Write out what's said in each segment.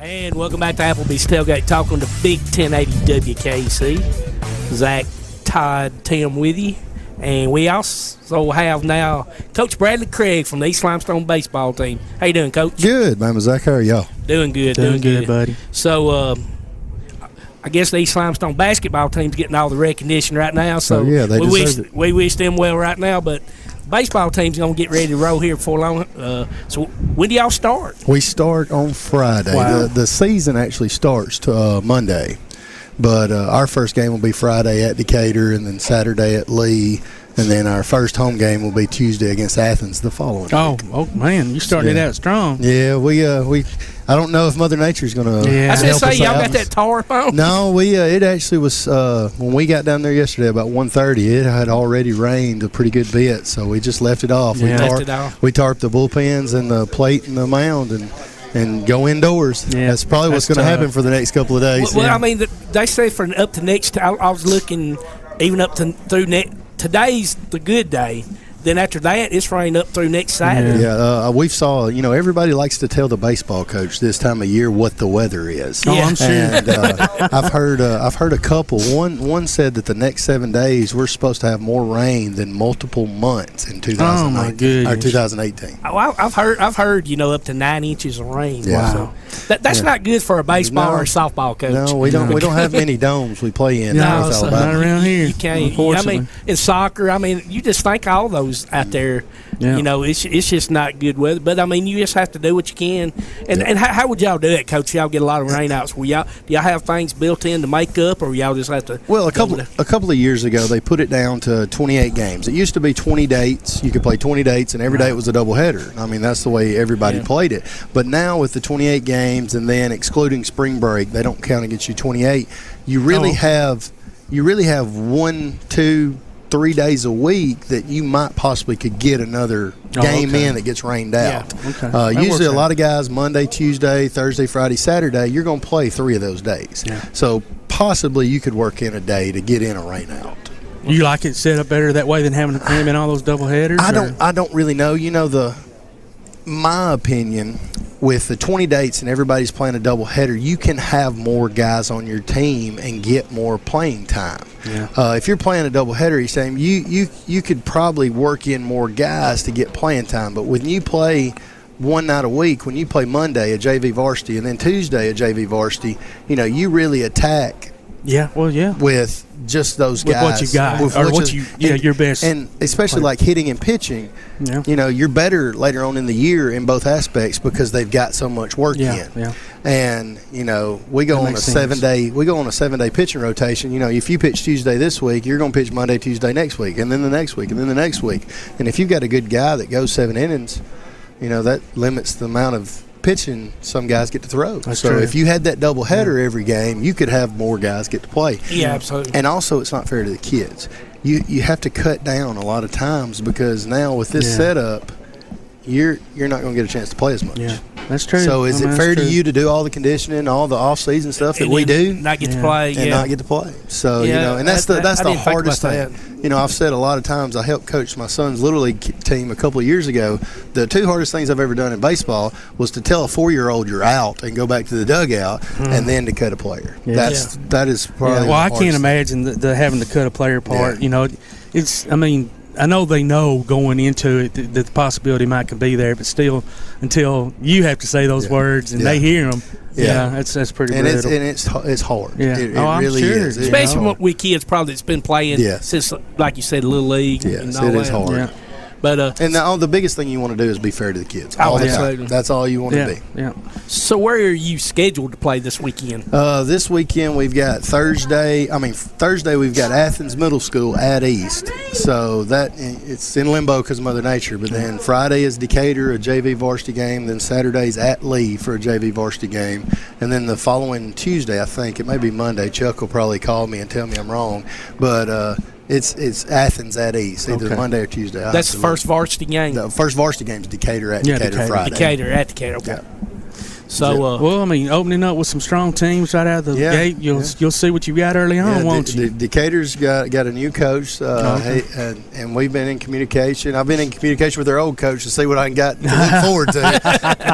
And welcome back to Applebee's Tailgate Talk on the Big 1080 WKC. Zach, Todd, Tim with you. And we also have now Coach Bradley Craig from the East Limestone baseball team. How you doing, Coach? Good, man. Zach, how are y'all? Doing good. Doing good, buddy. So, I guess the East Limestone basketball team's getting all the recognition right now. So, yeah, they deserve it. We wish them well right now, but baseball team's going to get ready to roll here before long. So when do y'all start? We start on Friday. Wow. The season actually starts Monday, but our first game will be Friday at Decatur, and then Saturday at Lee, and then our first home game will be Tuesday against Athens the following week. Oh man, you started it out strong. Yeah, we I don't know if Mother Nature's going to. I was going to say, y'all got that tarp on? No, it actually was when we got down there yesterday about 1:30. It had already rained a pretty good bit, so we just left it off. Yeah. We tarped the bullpens and the plate and the mound and go indoors. Yeah, that's probably what's going to happen for the next couple of days. Well, I mean, they say for up to next. I was looking even up to through today's the good day. Then after that, it's rained up through next Saturday. Yeah, we saw. Everybody likes to tell the baseball coach this time of year what the weather is. Oh, I'm sure. And I've heard a couple. One said that the next 7 days we're supposed to have more rain than multiple months in 2019 Oh my goodness. or 2018. Well, I've heard up to 9 inches of rain. Yeah. So that's not good for a baseball or a softball coach. No, we don't. We don't have many domes we play in. No, South not Alabama. around here. You can't. Unfortunately. I mean, in soccer, you just think all those out there. Yeah. It's just not good weather. But I mean, you just have to do what you can. And how would y'all do it, Coach? Y'all get a lot of rainouts. Do y'all have things built in to make up, or y'all just have to? Well, a couple of years ago, they put it down to 28 games. It used to be 20 dates. You could play 20 dates, and every day it was a doubleheader. I mean, that's the way everybody played it. But now with the 28 games, and then excluding spring break, they don't count against you 28. You really have 1, 2, 3 days a week that you might possibly could get another game in that gets rained out. Okay. Usually a lot of guys, Monday, Tuesday, Thursday, Friday, Saturday, you're going to play 3 of those days. Yeah. So possibly you could work in a day to get in a rain out. You like it set up better that way than having to cram in all those double headers? I don't really know. My opinion, with the 20 dates and everybody's playing a doubleheader, you can have more guys on your team and get more playing time. Yeah. If you're playing a doubleheader, you're saying you could probably work in more guys to get playing time. But when you play one night a week, when you play Monday a JV varsity and then Tuesday a JV varsity, you really attack. Yeah. Well, yeah. With just those guys. With what you got. Or what your best. And especially like hitting and pitching, you're better later on in the year in both aspects because they've got so much work in. Yeah. And, we go on a 7-day pitching rotation. If you pitch Tuesday this week, you're going to pitch Monday, Tuesday next week, and then the next week, and then the next week. And if you've got a good guy that goes 7 innings, that limits the amount of pitching some guys get to throw. That's so true. if you had that doubleheader every game, you could have more guys get to play. Yeah, absolutely. And also, it's not fair to the kids. You have to cut down a lot of times because now with this setup, you're not going to get a chance to play as much. Yeah, that's true. So is it fair to you to do all the conditioning, all the off-season stuff that we do, not get to play, and not get to play? So and that's the hardest thing. I've said a lot of times. I helped coach my son's little league team a couple of years ago. The 2 hardest things I've ever done in baseball was to tell a 4-year-old you're out and go back to the dugout, and then to cut a player. Yeah. That is probably. Well, I can't thing. imagine the having to cut a player part. Yeah. It's. I mean, I know they know going into it that the possibility might could be there, but still, until you have to say those words and they hear them, that's pretty brutal. It's hard. Yeah, it I'm really sure. is. Especially we kids probably that's been playing since, like you said, Little League. Yes, and all it is that. hard. Yeah. But the biggest thing you want to do is be fair to the kids all the time. That's all you want to be. Yeah. So where are you scheduled to play this weekend? This weekend we've got Thursday we've got Athens Middle School at East. So it's in limbo because of Mother Nature. But then Friday is Decatur, a JV varsity game. Then Saturday's at Lee for a JV varsity game. And then the following Tuesday, I think, it may be Monday, Chuck will probably call me and tell me I'm wrong. But it's Athens at East, either Monday or Tuesday. That's the first varsity game? The first varsity game is Decatur at Decatur Friday. Decatur at Decatur, okay. Yeah. So, well, I mean, opening up with some strong teams right out of the gate, you'll see what you got early on, won't you? Decatur's got a new coach, and we've been in communication. I've been in communication with their old coach to see what I got to look forward to.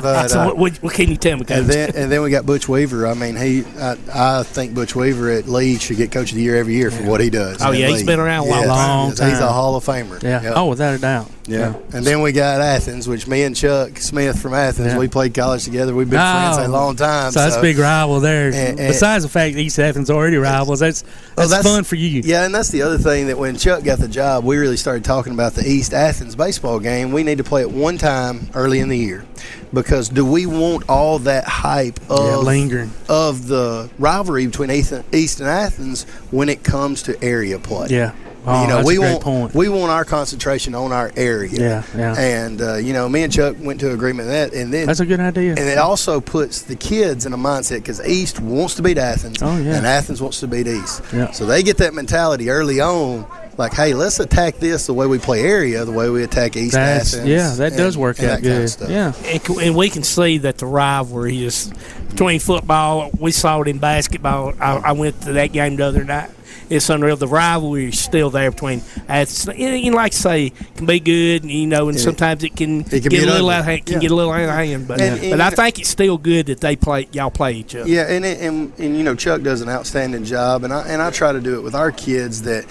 But, so what can you tell me, Coach? And then we got Butch Weaver. I mean, I think Butch Weaver at Lee should get Coach of the Year every year for what he does. Oh, yeah, he's been around a long time. He's a Hall of Famer. Yeah. Yep. Oh, without a doubt. Yeah. And then we got Athens, which me and Chuck Smith from Athens, we played college together. We've been friends a long time. So that's a big rival there. And besides the fact that East Athens already rivals, that's fun for you. Yeah, and that's the other thing, that when Chuck got the job, we really started talking about the East Athens baseball game. We need to play it one time early in the year, because do we want all that hype of the rivalry between East and Athens when it comes to area play? Yeah. Oh, that's a great point. We want our concentration on our area. Yeah. And me and Chuck went to an agreement on that, and then that's a good idea. And it also puts the kids in a mindset, because East wants to beat Athens, and Athens wants to beat East. Yeah. So they get that mentality early on, like, hey, let's attack this the way we play area, the way we attack East Athens. Yeah, that does work out good. Kind of stuff. Yeah, and we can see that the rivalry is between football. We saw it in basketball. I went to that game the other night. It's unreal. The rivalry is still there between Athens. And like I say, it can be good, and sometimes it can get a little out of hand. Get a little out of hand, but I think it's still good that y'all play each other. Yeah, and Chuck does an outstanding job, and I try to do it with our kids, that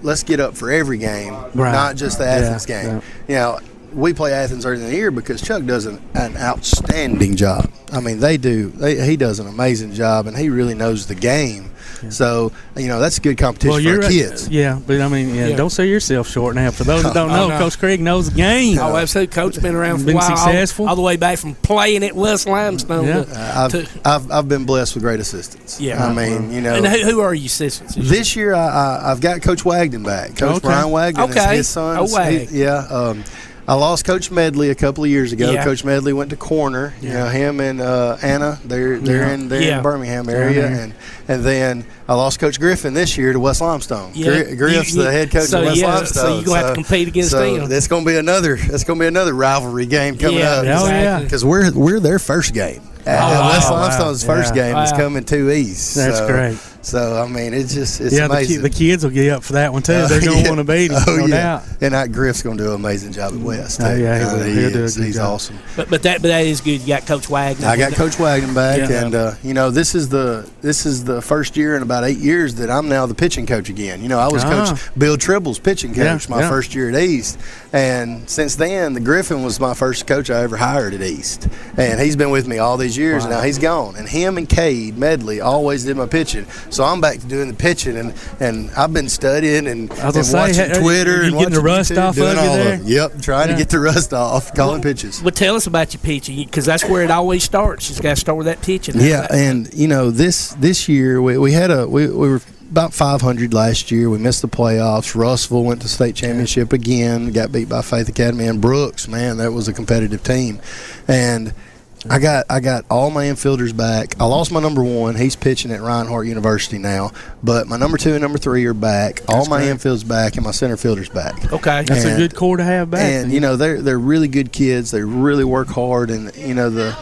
let's get up for every game, not just the Athens game. Yeah. We play Athens early in the year because Chuck does an outstanding job. I mean, he does an amazing job, and he really knows the game. Yeah. So, that's a good competition for our kids. Yeah, but I mean, don't sell yourself short now. For those that don't know, Coach Craig knows the game. Oh, absolutely. Coach been around for a while. Successful. All the way back from playing at West Limestone. Yeah. I've been blessed with great assistants. Yeah. I mean, And who are your assistants? This year, I've got Coach Wagden back. Coach Brian Wagden is his son. I lost Coach Medley a couple of years ago. Yeah. Coach Medley went to corner. Him and Anna, they're in Birmingham area, and then I lost Coach Griffin this year to West Limestone. Griff's the head coach of West Limestone. So you're gonna have to compete against them. That's gonna be another rivalry game coming up. Because we're their first game. West Limstone's first game is coming to East. That's great. So, I mean, it's amazing. The kids will get up for that one, too. They're going to want to beat him, no doubt. And Griff's going to do an amazing job at West, too. He'll do a good job. He's awesome. But that is good. You got Coach Wagner. I got Coach Wagner back, and, this is the first year in about 8 years that I'm now the pitching coach again. I was Coach Bill Tribble's pitching coach my first year at East. And since then, the Griffin was my first coach I ever hired at East. And he's been with me all these years, and now he's gone. And him and Cade Medley always did my pitching. So I'm back to doing the pitching, and I've been studying and watching Twitter and watching the rust YouTube, off doing of you all there? of them. Yep, trying to get the rust off, calling pitches. Well, tell us about your pitching, because that's where it always starts. You've got to start with that pitching. Yeah, and this year we were about 500 last year. We missed the playoffs. Russellville went to state championship again. Got beat by Faith Academy and Brooks. Man, that was a competitive team, and I got all my infielders back. I lost my number one. He's pitching at Reinhardt University now. But my number 2 and number 3 are back. All my infield's back, and my center fielder's back. Okay, that's a good core to have back. And they're really good kids. They really work hard, and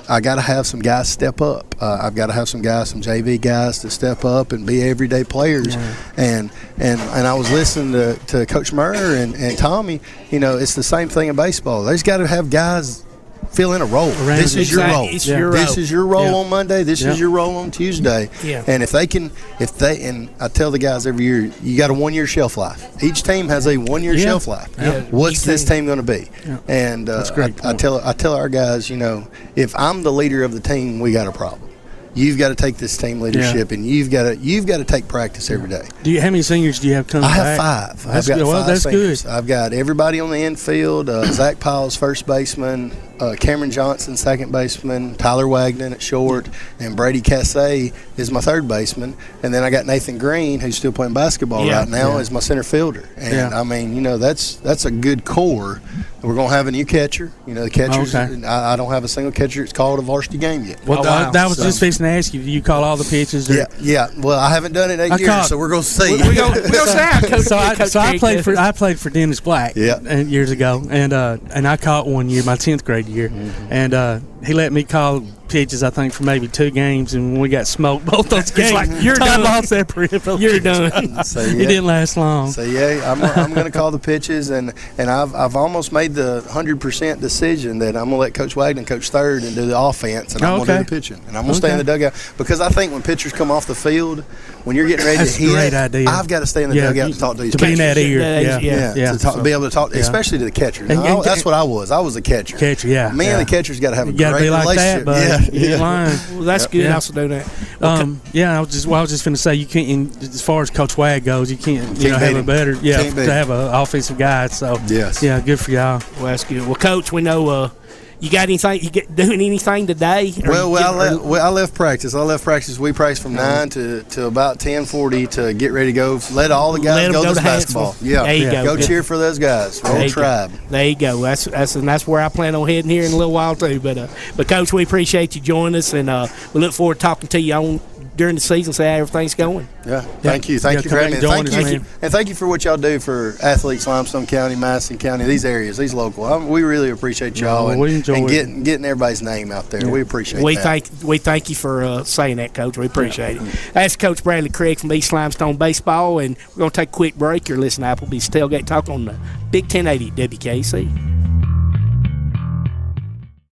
I got to have some guys step up. I've got to have some JV guys to step up and be everyday players. Yeah. And I was listening to Coach Murr and Tommy. It's the same thing in baseball. They just got to have guys fill in a role. This is your role. This is your role on Monday. This is your role on Tuesday. Yeah. And if and I tell the guys every year, you got a 1-year shelf life. Each team has a 1-year shelf life. Yeah. What's this team going to be? Yeah. And that's a great point. I tell our guys, if I'm the leader of the team, we got a problem. You've got to take this team leadership, and you've got to take practice every day. How many seniors do you have coming back? I have 5. I've got 5 that's seniors. good. I've got everybody on the infield. Zach Piles, first baseman. Cameron Johnson, second baseman. Tyler Wagner at short. And Brady Cassay is my third baseman. And then I got Nathan Green, who's still playing basketball right now, as my center fielder. And, I mean, that's a good core. We're going to have a new catcher. The catchers, I don't have a single catcher that's called a varsity game yet. Well, that was just fixing to ask you, do you call all the pitches? Yeah. Well, I haven't done it in 8 years, so we're going to see. We're going to see. I played for Dennis Black years ago, and I caught one year, my 10th grade year, and he let me call pitches, I think, for maybe 2 games, and we got smoked both those games. Like, you're done. Lost that peripheral. You're done. So, It didn't last long. So I'm going to call the pitches, and I've almost made the 100% decision that I'm going to let Coach Wagner coach third and do the offense, and I'm going to do the pitching, and I'm going to stay in the dugout, because I think when pitchers come off the field, when you're getting ready That's to hit, a great idea. I've got to stay in the dugout to talk to these to be in that ear. to be able to talk, especially to the catcher. Now, that's what I was. I was a catcher. Catcher, yeah. Me and the catcher's got to have a great great like relationship. That, you ain't lying. Well, that's good. I also do that. I was just going to say, you can't. As far as Coach Wag goes, you can't have a better. To have an offensive guy. So good for y'all. Well, that's good. Well, Coach, we know. You got anything? Doing anything today? I left practice. We practiced from 9 to about 10:40 to get ready to go. Let all the guys go to basketball. Yeah, there you go. Go cheer for those guys. Roll Tribe. There you go. That's where I plan on heading here in a little while too. But Coach, we appreciate you joining us, and we look forward to talking to you on during the season, see how everything's going. Thank you for having me. Thank you for what y'all do for athletes, Limestone County, Madison County, these areas, these local. We really appreciate y'all and getting everybody's name out there. We appreciate that. We thank you for saying that, Coach. We appreciate it. That's Coach Bradley Craig from East Limestone Baseball, and we're going to take a quick break. You're listening to Applebee's Tailgate Talk on the Big 1080 WKC.